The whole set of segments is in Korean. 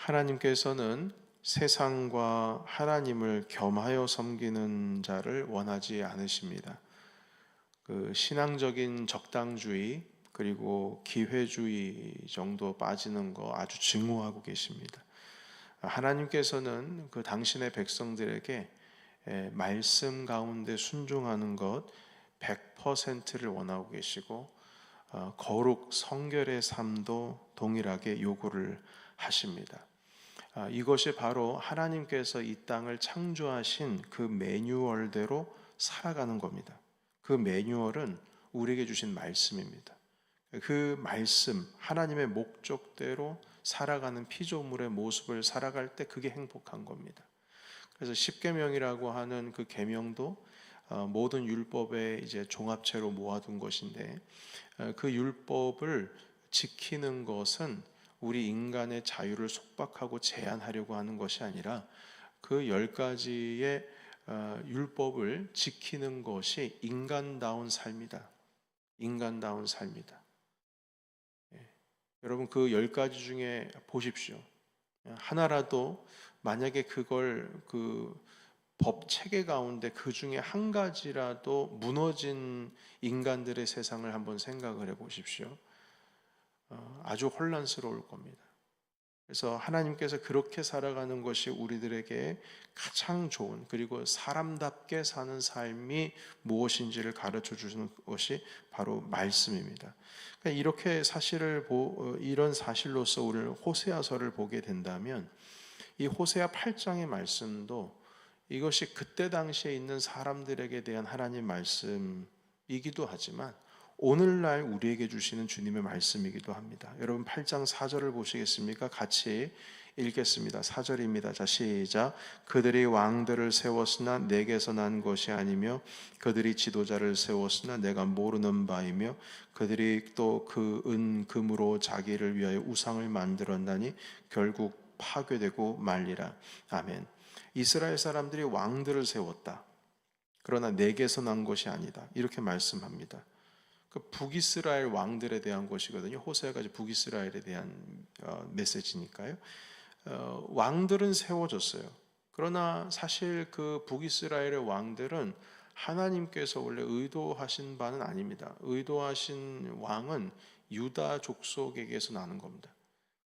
하나님께서는 세상과 하나님을 겸하여 섬기는 자를 원하지 않으십니다. 그 신앙적인 적당주의 그리고 기회주의 정도 빠지는 거 아주 증오하고 계십니다. 하나님께서는 그 당신의 백성들에게 말씀 가운데 순종하는 것 100%를 원하고 계시고 거룩 성결의 삶도 동일하게 요구를 하십니다. 이것이 바로 하나님께서 이 땅을 창조하신 그 매뉴얼대로 살아가는 겁니다. 그 매뉴얼은 우리에게 주신 말씀입니다. 그 말씀, 하나님의 목적대로 살아가는 피조물의 모습을 살아갈 때 그게 행복한 겁니다. 그래서 십계명이라고 하는 그 계명도 모든 율법의 이제 종합체로 모아둔 것인데, 그 율법을 지키는 것은 우리 인간의 자유를 속박하고 제한하려고 하는 것이 아니라 그 10가지의 율법을 지키는 것이 인간다운 삶이다. 인간다운 삶이다. 여러분, 그 10가지 중에 보십시오. 하나라도 만약에 그걸 그 법 체계 가운데 그 중에 한 가지라도 무너진 인간들의 세상을 한번 생각을 해 보십시오. 아주 혼란스러울 겁니다. 그래서 하나님께서 그렇게 살아가는 것이 우리들에게 가장 좋은, 그리고 사람답게 사는 삶이 무엇인지를 가르쳐 주시는 것이 바로 말씀입니다. 그러니까 이렇게 이런 사실로서 우리를 호세아서를 보게 된다면, 이 호세아 8장의 말씀도 이것이 그때 당시에 있는 사람들에게 대한 하나님 말씀이기도 하지만 오늘날 우리에게 주시는 주님의 말씀이기도 합니다. 여러분 8장 4절을 보시겠습니까? 같이 읽겠습니다. 4절입니다. 자, 시작. 그들이 왕들을 세웠으나 내게서 난 것이 아니며 그들이 지도자를 세웠으나 내가 모르는 바이며 그들이 또 그 금으로 자기를 위하여 우상을 만들었나니 결국 파괴되고 말리라. 아멘. 이스라엘 사람들이 왕들을 세웠다. 그러나 내게서 난 것이 아니다. 이렇게 말씀합니다. 그 북이스라엘 왕들에 대한 것이거든요. 호세아가 북이스라엘에 대한 메시지니까요. 왕들은 세워졌어요. 그러나 사실 그 북이스라엘의 왕들은 하나님께서 원래 의도하신 바는 아닙니다. 의도하신 왕은 유다 족속에게서 나는 겁니다.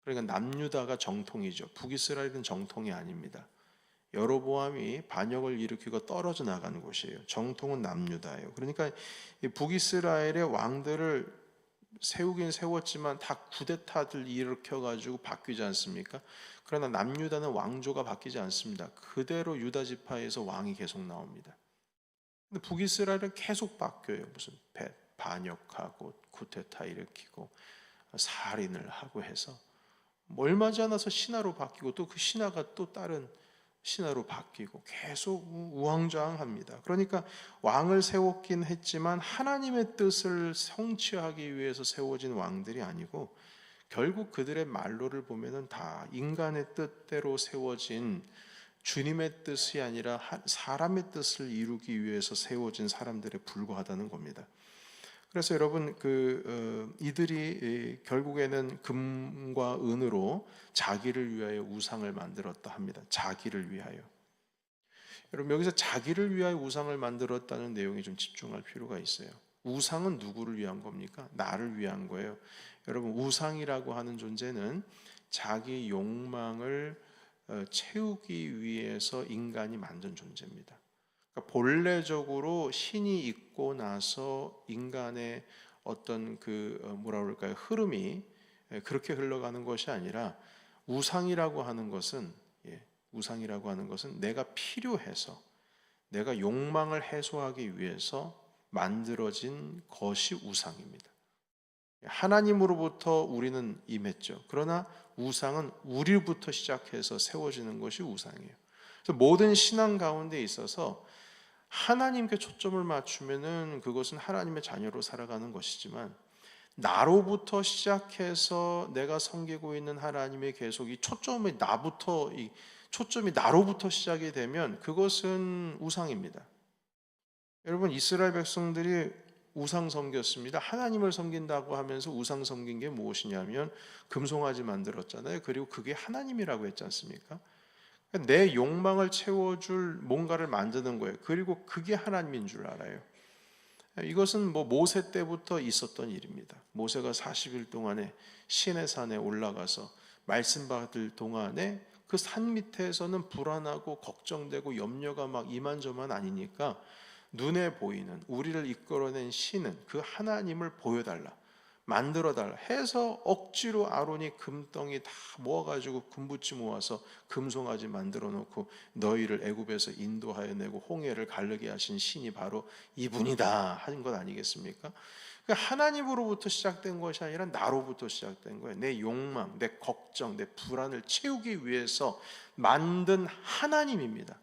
그러니까 남유다가 정통이죠. 북이스라엘은 정통이 아닙니다. 여로보암이 반역을 일으키고 떨어져 나가는 곳이에요. 정통은 남유다예요. 그러니까 북이스라엘의 왕들을 세우긴 세웠지만 다 쿠데타들 일으켜가지고 바뀌지 않습니까? 그러나 남유다는 왕조가 바뀌지 않습니다. 그대로 유다 지파에서 왕이 계속 나옵니다. 근데 북이스라엘은 계속 바뀌어요. 무슨 반역하고 쿠데타 일으키고 살인을 하고 해서 얼마 지 않아서 신하로 바뀌고 또 그 신하가 또 다른 신하로 바뀌고 계속 우왕좌왕합니다. 그러니까 왕을 세웠긴 했지만 하나님의 뜻을 성취하기 위해서 세워진 왕들이 아니고 결국 그들의 말로를 보면은 다 인간의 뜻대로 세워진 주님의 뜻이 아니라 사람의 뜻을 이루기 위해서 세워진 사람들에 불과하다는 겁니다. 그래서 여러분 이들이 결국에는 금과 은으로 자기를 위하여 우상을 만들었다 합니다. 자기를 위하여. 여러분 여기서 자기를 위하여 우상을 만들었다는 내용에 좀 집중할 필요가 있어요. 우상은 누구를 위한 겁니까? 나를 위한 거예요. 여러분 우상이라고 하는 존재는 자기 욕망을 채우기 위해서 인간이 만든 존재입니다. 본래적으로 신이 있고 나서 인간의 어떤 흐름이 그렇게 흘러가는 것이 아니라 우상이라고 하는 것은 내가 필요해서 내가 욕망을 해소하기 위해서 만들어진 것이 우상입니다. 하나님으로부터 우리는 임했죠. 그러나 우상은 우리부터 시작해서 세워지는 것이 우상이에요. 그래서 모든 신앙 가운데 있어서 하나님께 초점을 맞추면은 그것은 하나님의 자녀로 살아가는 것이지만 나로부터 시작해서 내가 섬기고 있는 하나님의 계속 초점이 나로부터 시작이 되면 그것은 우상입니다. 여러분 이스라엘 백성들이 우상 섬겼습니다. 하나님을 섬긴다고 하면서 우상 섬긴 게 무엇이냐면 금송아지 만들었잖아요. 그리고 그게 하나님이라고 했지 않습니까? 내 욕망을 채워줄 뭔가를 만드는 거예요. 그리고 그게 하나님인 줄 알아요. 이것은 뭐 모세 때부터 있었던 일입니다. 모세가 40일 동안에 시내산에 올라가서 말씀 받을 동안에 그 산 밑에서는 불안하고 걱정되고 염려가 막 이만저만 아니니까 눈에 보이는 우리를 이끌어낸 신은 그 하나님을 보여달라, 만들어달라 해서 억지로 아론이 금덩이 다 모아가지고 금붙이 모아서 금송아지 만들어 놓고 너희를 애굽에서 인도하여 내고 홍해를 가르게 하신 신이 바로 이분이다 하는 것 아니겠습니까? 그러니까 하나님으로부터 시작된 것이 아니라 나로부터 시작된 거예요. 내 욕망, 내 걱정, 내 불안을 채우기 위해서 만든 하나님입니다.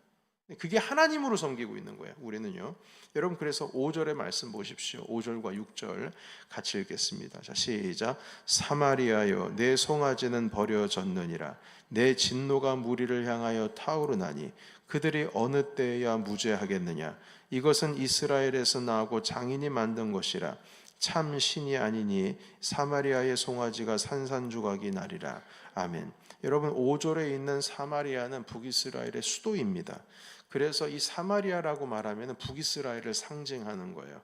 그게 하나님으로 섬기고 있는 거예요. 우리는요. 여러분 그래서 5절의 말씀 보십시오. 5절과 6절 같이 읽겠습니다. 자, 시작. 사마리아여 내 송아지는 버려졌느니라. 내 진노가 무리를 향하여 타오르나니 그들이 어느 때에야 무죄하겠느냐. 이것은 이스라엘에서 나고 장인이 만든 것이라. 참 신이 아니니 사마리아의 송아지가 산산조각이 나리라. 아멘. 여러분 5절에 있는 사마리아는 북이스라엘의 수도입니다. 그래서 이 사마리아라고 말하면 북이스라엘을 상징하는 거예요.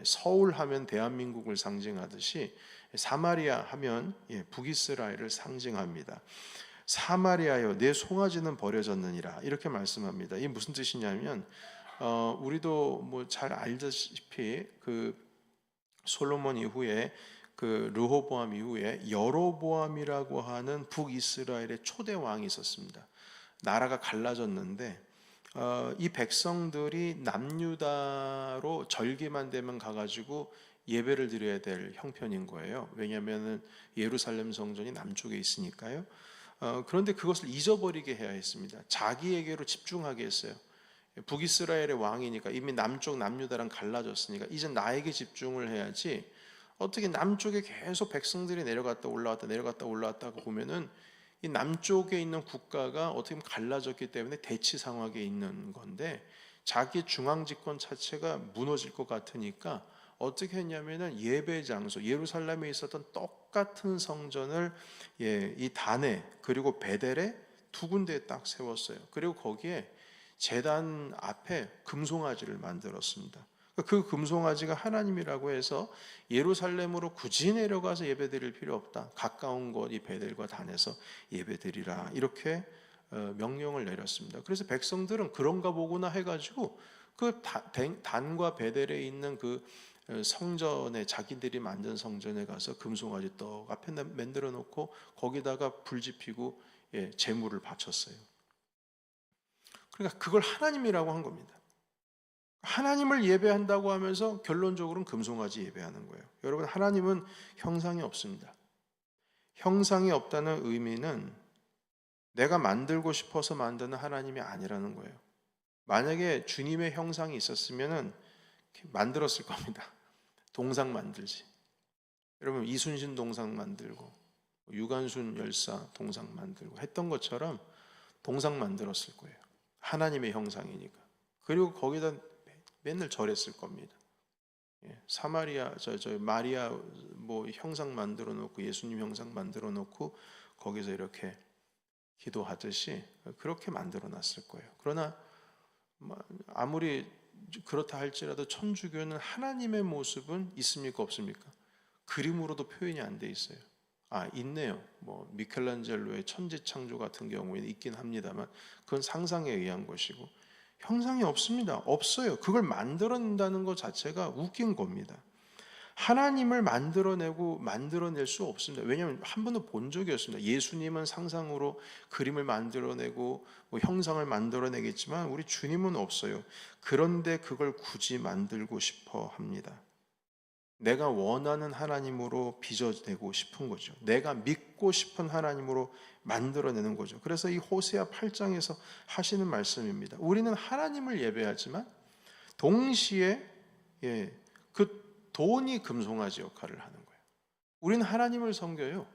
서울 하면 대한민국을 상징하듯이 사마리아 하면 북이스라엘을 상징합니다. 사마리아여 내 송아지는 버려졌느니라 이렇게 말씀합니다. 이게 무슨 뜻이냐면 우리도 뭐 잘 알다시피 그 솔로몬 이후에 그 르호보암 이후에 여로보암이라고 하는 북이스라엘의 초대 왕이 있었습니다. 나라가 갈라졌는데 이 백성들이 남유다로 절기만 되면 가가지고 예배를 드려야 될 형편인 거예요. 왜냐하면 예루살렘 성전이 남쪽에 있으니까요. 그런데 그것을 잊어버리게 해야 했습니다. 자기에게로 집중하게 했어요. 북이스라엘의 왕이니까 이미 남쪽 남유다랑 갈라졌으니까 이제 나에게 집중을 해야지. 어떻게 남쪽에 계속 백성들이 내려갔다 올라왔다 내려갔다 올라왔다고 보면은 이 남쪽에 있는 국가가 어떻게 보면 갈라졌기 때문에 대치 상황에 있는 건데 자기 중앙 집권 자체가 무너질 것 같으니까 어떻게 했냐면은 예배 장소 예루살렘에 있었던 똑같은 성전을 이 단에 그리고 베델에 두 군데에 딱 세웠어요. 그리고 거기에 제단 앞에 금송아지를 만들었습니다. 그 금송아지가 하나님이라고 해서 예루살렘으로 굳이 내려가서 예배드릴 필요 없다. 가까운 곳 이 베델과 단에서 예배드리라 이렇게 명령을 내렸습니다. 그래서 백성들은 그런가 보구나 해가지고 그 단과 베델에 있는 그 성전에 자기들이 만든 성전에 가서 금송아지 떡 앞에 만들어 놓고 거기다가 불 지피고 제물을 바쳤어요. 그러니까 그걸 하나님이라고 한 겁니다. 하나님을 예배한다고 하면서 결론적으로는 금송아지 예배하는 거예요. 여러분 하나님은 형상이 없습니다. 형상이 없다는 의미는 내가 만들고 싶어서 만드는 하나님이 아니라는 거예요. 만약에 주님의 형상이 있었으면 만들었을 겁니다. 동상 만들지. 여러분 이순신 동상 만들고 유관순 열사 동상 만들고 했던 것처럼 동상 만들었을 거예요. 하나님의 형상이니까. 그리고 거기다 맨날 절했을 겁니다. 사마리아 마리아 뭐 형상 만들어 놓고 예수님 형상 만들어 놓고 거기서 이렇게 기도하듯이 그렇게 만들어 놨을 거예요. 그러나 아무리 그렇다 할지라도 천주교는 하나님의 모습은 있습니까 없습니까? 그림으로도 표현이 안 돼 있어요. 있네요. 뭐 미켈란젤로의 천지창조 같은 경우에는 있긴 합니다만 그건 상상에 의한 것이고 형상이 없습니다. 없어요. 그걸 만들어낸다는 것 자체가 웃긴 겁니다. 하나님을 만들어낼 수 없습니다. 왜냐하면 한 번도 본 적이 없습니다. 예수님은 상상으로 그림을 만들어내고 뭐 형상을 만들어내겠지만 우리 주님은 없어요. 그런데 그걸 굳이 만들고 싶어 합니다. 내가 원하는 하나님으로 빚어내고 싶은 거죠. 내가 믿고 싶은 하나님으로 만들어내는 거죠. 그래서 이 호세아 8장에서 하시는 말씀입니다. 우리는 하나님을 예배하지만 동시에 그 돈이 금송아지 역할을 하는 거예요. 우리는 하나님을 섬겨요.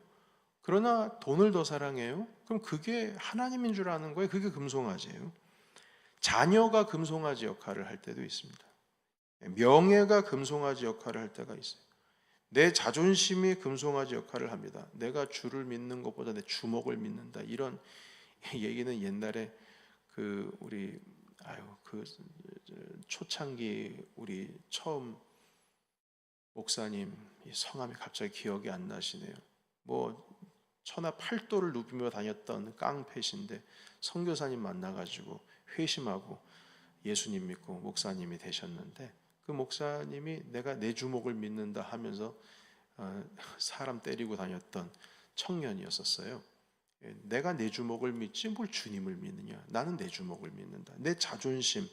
그러나 돈을 더 사랑해요. 그럼 그게 하나님인 줄 아는 거예요. 그게 금송아지예요. 자녀가 금송아지 역할을 할 때도 있습니다. 명예가 금송아지 역할을 할 때가 있어요. 내 자존심이 금송아지 역할을 합니다. 내가 주를 믿는 것보다 내 주먹을 믿는다. 이런 얘기는 옛날에 우리 초창기 우리 처음 목사님 성함이 갑자기 기억이 안 나시네요. 뭐 천하 8도를 누비며 다녔던 깡패신데 선교사님 만나가지고 회심하고 예수님 믿고 목사님이 되셨는데, 그 목사님이 내가 내 주먹을 믿는다 하면서 사람 때리고 다녔던 청년이었었어요. 내가 내 주먹을 믿지 뭘 주님을 믿느냐. 나는 내 주먹을 믿는다. 내 자존심,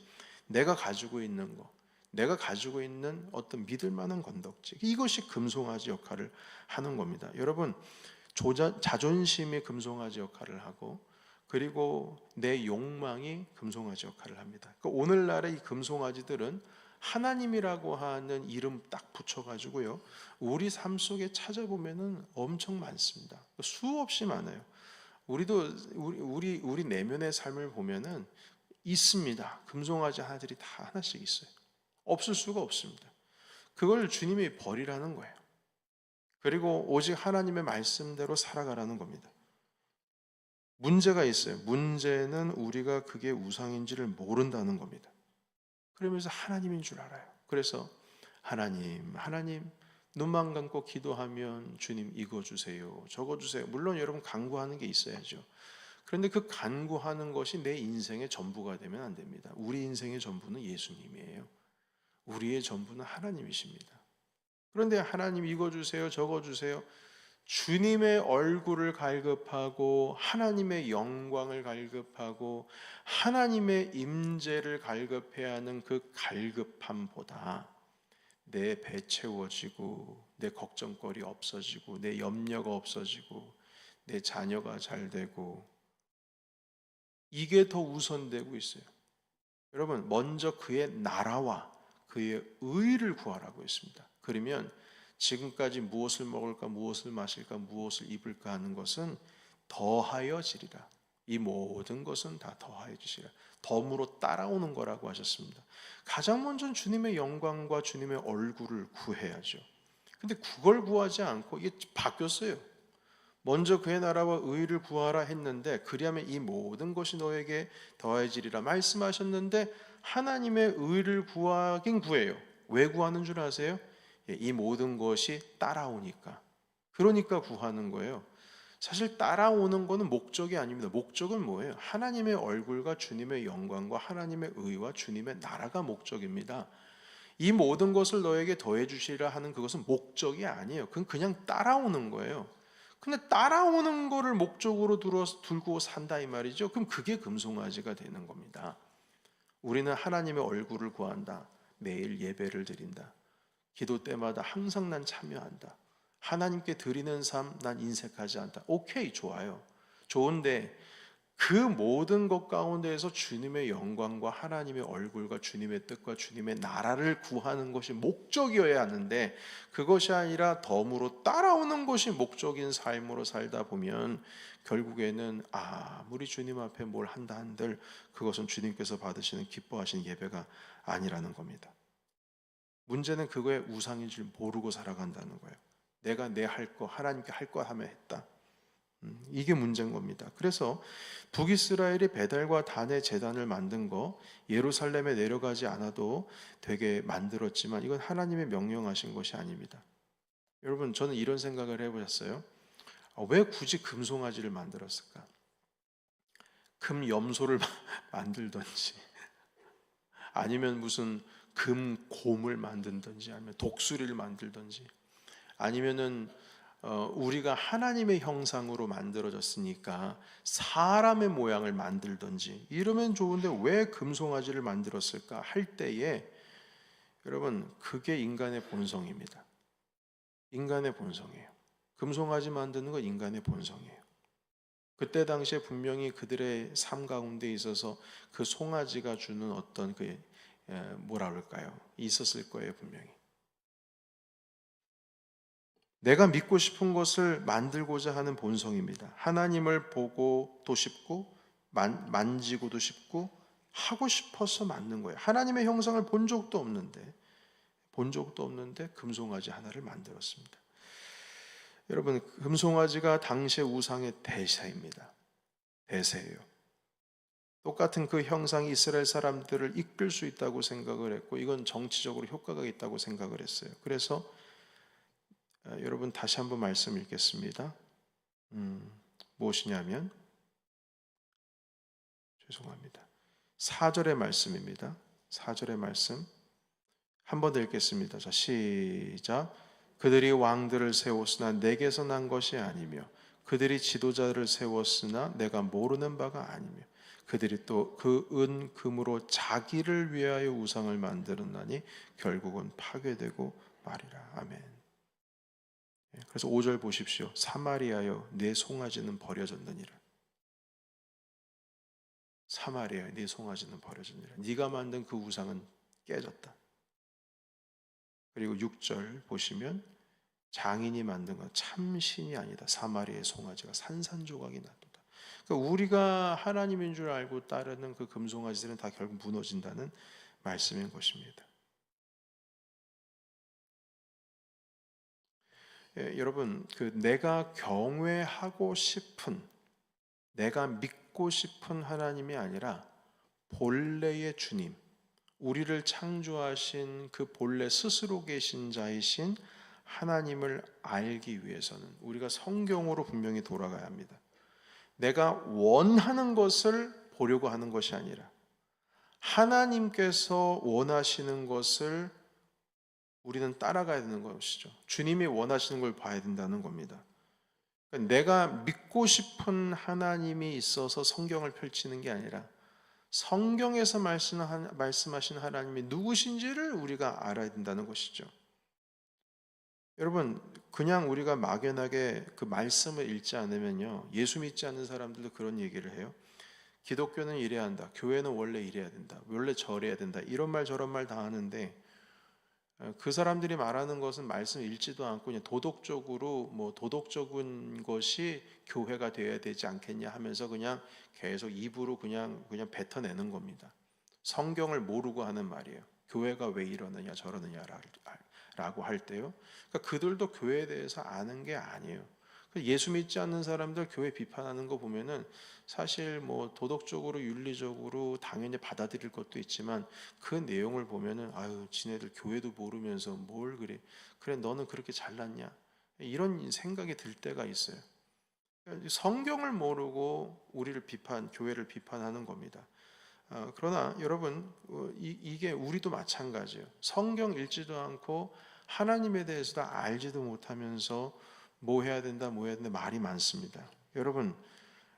내가 가지고 있는 거, 내가 가지고 있는 어떤 믿을 만한 건덕지, 이것이 금송아지 역할을 하는 겁니다. 여러분, 자존심이 금송아지 역할을 하고, 그리고 내 욕망이 금송아지 역할을 합니다. 그러니까 오늘날의 이 금송아지들은 하나님이라고 하는 이름 딱 붙여가지고요, 우리 삶 속에 찾아보면은 엄청 많습니다. 수없이 많아요. 우리 내면의 삶을 보면은 있습니다. 금송아지 하나들이 다 하나씩 있어요. 없을 수가 없습니다. 그걸 주님이 버리라는 거예요. 그리고 오직 하나님의 말씀대로 살아가라는 겁니다. 문제가 있어요. 문제는 우리가 그게 우상인지를 모른다는 겁니다. 그러면서 하나님인 줄 알아요. 그래서 하나님 눈만 감고 기도하면 주님 이거 주세요, 저거 주세요. 물론 여러분 간구하는 게 있어야죠. 그런데 그 간구하는 것이 내 인생의 전부가 되면 안 됩니다. 우리 인생의 전부는 예수님이에요. 우리의 전부는 하나님이십니다. 그런데 하나님 이거 주세요, 저거 주세요. 주님의 얼굴을 갈급하고 하나님의 영광을 갈급하고 하나님의 임재를 갈급해야 하는 그 갈급함보다 내 배 채워지고 내 걱정거리 없어지고 내 염려가 없어지고 내 자녀가 잘 되고, 이게 더 우선되고 있어요. 여러분, 먼저 그의 나라와 그의 의를 구하라고 했습니다. 그러면 지금까지 무엇을 먹을까, 무엇을 마실까, 무엇을 입을까 하는 것은 더하여지리라. 이 모든 것은 다 더하여지리라. 덤으로 따라오는 거라고 하셨습니다. 가장 먼저 주님의 영광과 주님의 얼굴을 구해야죠. 근데 그걸 구하지 않고 이게 바뀌었어요. 먼저 그의 나라와 의를 구하라 했는데, 그리하면 이 모든 것이 너에게 더해지리라 말씀하셨는데, 하나님의 의를 구하긴 구해요. 왜 구하는 줄 아세요? 이 모든 것이 따라오니까. 그러니까 구하는 거예요. 사실 따라오는 것은 목적이 아닙니다. 목적은 뭐예요? 하나님의 얼굴과 주님의 영광과 하나님의 의와 주님의 나라가 목적입니다. 이 모든 것을 너에게 더해 주시리라 하는 그것은 목적이 아니에요. 그건 그냥 따라오는 거예요. 근데 따라오는 거를 목적으로 들고 산다 이 말이죠. 그럼 그게 금송아지가 되는 겁니다. 우리는 하나님의 얼굴을 구한다. 매일 예배를 드린다. 기도 때마다 항상 난 참여한다. 하나님께 드리는 삶 난 인색하지 않다. 오케이, 좋아요. 좋은데 그 모든 것 가운데에서 주님의 영광과 하나님의 얼굴과 주님의 뜻과 주님의 나라를 구하는 것이 목적이어야 하는데, 그것이 아니라 덤으로 따라오는 것이 목적인 삶으로 살다 보면 결국에는 아무리 주님 앞에 뭘 한다 한들 그것은 주님께서 받으시는 기뻐하시는 예배가 아니라는 겁니다. 문제는 그거의 우상인 줄 모르고 살아간다는 거예요. 내가 내 할 거, 하나님께 할 거 하면 했다. 이게 문제인 겁니다. 그래서 북이스라엘이 베델과 단의 제단을 만든 거, 예루살렘에 내려가지 않아도 되게 만들었지만 이건 하나님의 명령하신 것이 아닙니다. 여러분, 저는 이런 생각을 해보셨어요? 왜 굳이 금송아지를 만들었을까? 금 염소를 만들든지, 아니면 무슨 금곰을 만든든지, 아니면 독수리를 만들든지, 아니면은 우리가 하나님의 형상으로 만들어졌으니까 사람의 모양을 만들든지 이러면 좋은데 왜 금송아지를 만들었을까 할 때에, 여러분, 그게 인간의 본성입니다. 인간의 본성이에요. 금송아지 만드는 건 인간의 본성이에요. 그때 당시에 분명히 그들의 삶 가운데 있어서 그 송아지가 주는 어떤 뭐라 그럴까요? 있었을 거예요, 분명히. 내가 믿고 싶은 것을 만들고자 하는 본성입니다. 하나님을 보고도 싶고 만지고도 싶고 하고 싶어서 만든 거예요. 하나님의 형상을 본 적도 없는데 본 적도 없는데 금송아지 하나를 만들었습니다. 여러분, 금송아지가 당시의 우상의 대세입니다. 대세예요. 똑같은 그 형상이 이스라엘 사람들을 이끌 수 있다고 생각을 했고, 이건 정치적으로 효과가 있다고 생각을 했어요. 그래서 여러분, 다시 한번 말씀 읽겠습니다. 무엇이냐면, 죄송합니다. 4절의 말씀입니다. 4절의 말씀 한 번 더 읽겠습니다. 자, 시작. 그들이 왕들을 세웠으나 내게서 난 것이 아니며 그들이 지도자를 세웠으나 내가 모르는 바가 아니며 그들이 또 그 은 금으로 자기를 위하여 우상을 만들었나니 결국은 파괴되고 말이라. 아멘. 그래서 5절 보십시오. 사마리아여 내 송아지는 버려졌느니라. 사마리아여 네 송아지는 버려졌느니라. 네가 만든 그 우상은 깨졌다. 그리고 6절 보시면 장인이 만든 건 참신이 아니다. 사마리아의 송아지가 산산조각이 납니다. 그러니까 우리가 하나님인 줄 알고 따르는 그 금송아지들은 다 결국 무너진다는 말씀인 것입니다. 여러분, 그 내가 경외하고 싶은, 내가 믿고 싶은 하나님이 아니라 본래의 주님, 우리를 창조하신 그 본래 스스로 계신 자이신 하나님을 알기 위해서는 우리가 성경으로 분명히 돌아가야 합니다. 내가 원하는 것을 보려고 하는 것이 아니라 하나님께서 원하시는 것을 우리는 따라가야 되는 것이죠. 주님이 원하시는 걸 봐야 된다는 겁니다. 내가 믿고 싶은 하나님이 있어서 성경을 펼치는 게 아니라 성경에서 말씀하신 하나님이 누구신지를 우리가 알아야 된다는 것이죠. 여러분, 그냥 우리가 막연하게 그 말씀을 읽지 않으면요, 예수 믿지 않는 사람들도 그런 얘기를 해요. 기독교는 이래야 한다, 교회는 원래 이래야 된다, 원래 저래야 된다, 이런 말 저런 말 다 하는데 그 사람들이 말하는 것은 말씀 읽지도 않고 그냥 도덕적으로 도덕적인 것이 교회가 되어야 되지 않겠냐 하면서 그냥 계속 입으로 그냥 뱉어내는 겁니다. 성경을 모르고 하는 말이에요. 교회가 왜 이러느냐 저러느냐라고 할 때요. 그러니까 그들도 교회에 대해서 아는 게 아니에요. 예수 믿지 않는 사람들 교회 비판하는 거 보면은 사실 도덕적으로 윤리적으로 당연히 받아들일 것도 있지만 그 내용을 보면은 아유 지네들 교회도 모르면서 뭘 그래 너는 그렇게 잘났냐 이런 생각이 들 때가 있어요. 성경을 모르고 우리를 교회를 비판하는 겁니다. 그러나 여러분 이게 우리도 마찬가지예요. 성경 읽지도 않고 하나님에 대해서도 알지도 못하면서 뭐 해야 된다 말이 많습니다. 여러분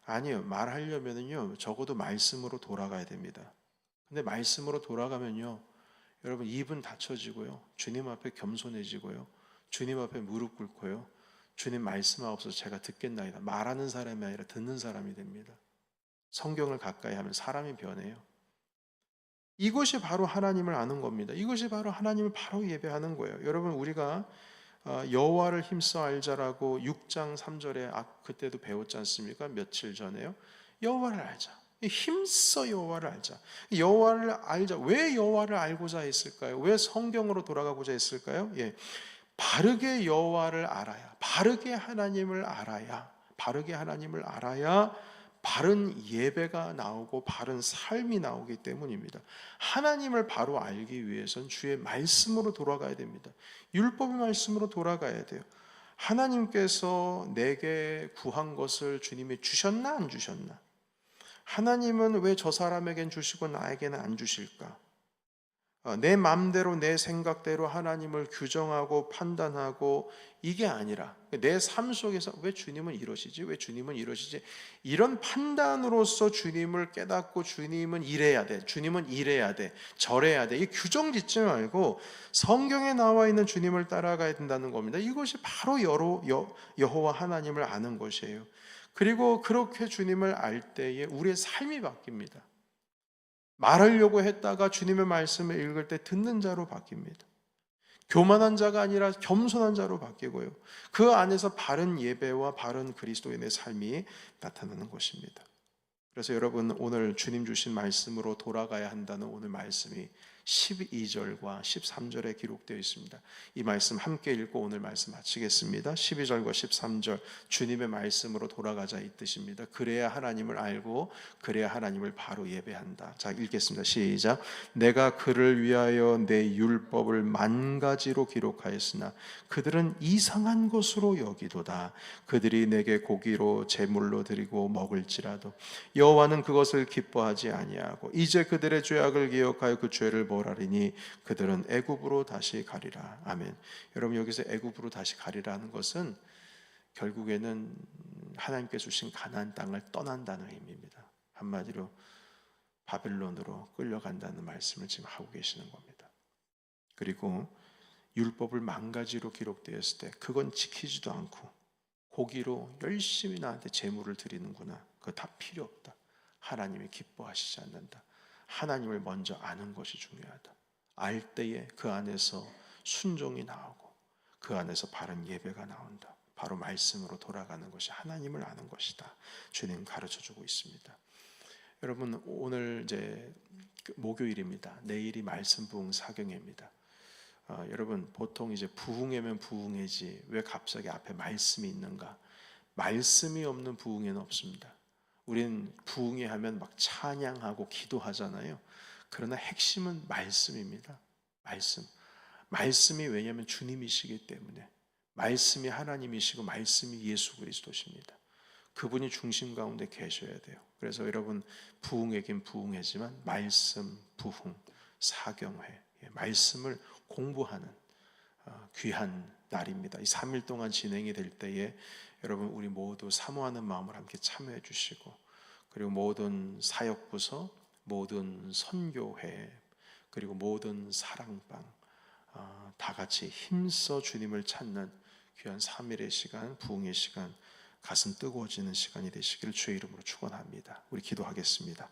아니요, 말하려면요 적어도 말씀으로 돌아가야 됩니다. 근데 말씀으로 돌아가면요 여러분 입은 닫혀지고요 주님 앞에 겸손해지고요 주님 앞에 무릎 꿇고요 주님 말씀하옵소서 제가 듣겠나이다 말하는 사람이 아니라 듣는 사람이 됩니다. 성경을 가까이 하면 사람이 변해요. 이것이 바로 하나님을 아는 겁니다. 이것이 바로 하나님을 바로 예배하는 거예요. 여러분 우리가 여호와를 힘써 알자라고 6장 3절에 그때도 배웠지 않습니까? 며칠 전에요. 여호와를 알자. 힘써 여호와를 알자. 여호와를 알자. 왜 여호와를 알고자 했을까요? 왜 성경으로 돌아가고자 했을까요? 바르게 여호와를 알아야, 바르게 하나님을 알아야, 바른 예배가 나오고 바른 삶이 나오기 때문입니다. 하나님을 바로 알기 위해서는 주의 말씀으로 돌아가야 됩니다. 율법의 말씀으로 돌아가야 돼요. 하나님께서 내게 구한 것을 주님이 주셨나 안 주셨나? 하나님은 왜 저 사람에겐 주시고 나에게는 안 주실까? 내 마음대로 내 생각대로 하나님을 규정하고 판단하고 이게 아니라 내 삶 속에서 왜 주님은 이러시지? 왜 주님은 이러시지? 이런 판단으로서 주님을 깨닫고 주님은 이래야 돼. 주님은 이래야 돼. 저래야 돼. 이 규정 짓지 말고 성경에 나와 있는 주님을 따라가야 된다는 겁니다. 이것이 바로 여호와 하나님을 아는 것이에요. 그리고 그렇게 주님을 알 때에 우리의 삶이 바뀝니다. 말하려고 했다가 주님의 말씀을 읽을 때 듣는 자로 바뀝니다. 교만한 자가 아니라 겸손한 자로 바뀌고요. 그 안에서 바른 예배와 바른 그리스도인의 삶이 나타나는 것입니다. 그래서 여러분 오늘 주님 주신 말씀으로 돌아가야 한다는 오늘 말씀이 12절과 13절에 기록되어 있습니다. 이 말씀 함께 읽고 오늘 말씀 마치겠습니다. 12절과 13절 주님의 말씀으로 돌아가자 이 뜻입니다. 그래야 하나님을 알고 그래야 하나님을 바로 예배한다. 자, 읽겠습니다. 시작. 내가 그를 위하여 내 율법을 만 가지로 기록하였으나 그들은 이상한 것으로 여기도다. 그들이 내게 고기로 제물로 드리고 먹을지라도 여호와는 그것을 기뻐하지 아니하고 이제 그들의 죄악을 기억하여 그 죄를 벌하리니 그들은 애굽으로 다시 가리라. 아멘. 여러분, 여기서 애굽으로 다시 가리라는 것은 결국에는 하나님께 주신 가나안 땅을 떠난다는 의미입니다. 한마디로 바벨론으로 끌려간다는 말씀을 지금 하고 계시는 겁니다. 그리고 율법을 만 가지로 기록되었을 때 그건 지키지도 않고 고기로 열심히 나한테 제물을 드리는구나. 그거 다 필요 없다. 하나님이 기뻐하시지 않는다. 하나님을 먼저 아는 것이 중요하다. 알 때에 그 안에서 순종이 나오고 그 안에서 바른 예배가 나온다. 바로 말씀으로 돌아가는 것이 하나님을 아는 것이다. 주님 가르쳐주고 있습니다. 여러분, 오늘 이제 목요일입니다. 내일이 말씀 부흥 사경회입니다. 여러분, 보통 이제 부흥회면 부흥회지 왜 갑자기 앞에 말씀이 있는가? 말씀이 없는 부흥회는 없습니다. 우린 부흥회 하면 막 찬양하고 기도하잖아요. 그러나 핵심은 말씀입니다. 말씀이 왜냐하면 주님이시기 때문에, 말씀이 하나님이시고 말씀이 예수 그리스도십니다. 그분이 중심 가운데 계셔야 돼요. 그래서 여러분, 부흥회긴 부흥회지만 말씀, 부흥, 사경회, 말씀을 공부하는 귀한 날입니다. 이 3일 동안 진행이 될 때에 여러분, 우리 모두 사모하는 마음을 함께 참여해 주시고, 그리고 모든 사역부서, 모든 선교회, 그리고 모든 사랑방 다 같이 힘써 주님을 찾는 귀한 3일의 시간, 부흥의 시간, 가슴 뜨거워지는 시간이 되시기를 주의 이름으로 축원합니다. 우리 기도하겠습니다.